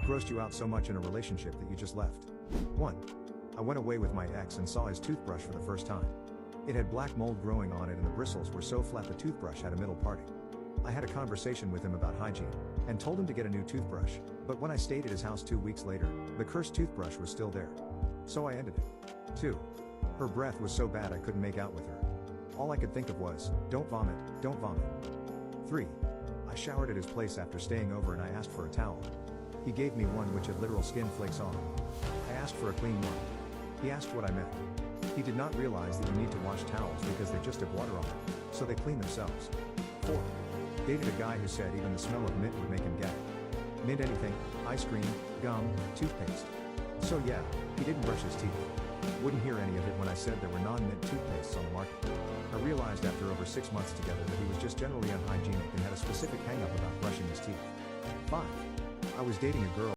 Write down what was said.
grossed you out so much in a relationship that you just left? 1. I went away with my ex and saw his toothbrush for the first time. It had black mold growing on it and the bristles were so flat the toothbrush had a middle parting. I had a conversation with him about hygiene, and told him to get a new toothbrush, but when I stayed at his house 2 weeks later, the cursed toothbrush was still there. So I ended it. 2. Her breath was so bad I couldn't make out with her. All I could think of was, don't vomit, don't vomit. 3. I showered at his place after staying over and I asked for a towel. He gave me one which had literal skin flakes on it. I asked for a clean one. He asked what I meant. He did not realize that you need to wash towels because they just have water on them, so they clean themselves. 4. Dated a guy who said even the smell of mint would make him gag. Mint anything, ice cream, gum, toothpaste. So yeah, he didn't brush his teeth. Wouldn't hear any of it when I said there were non-mint toothpastes on the market. I realized after over 6 months together that he was just generally unhygienic and had a specific hang-up about brushing his teeth. 5. I was dating a girl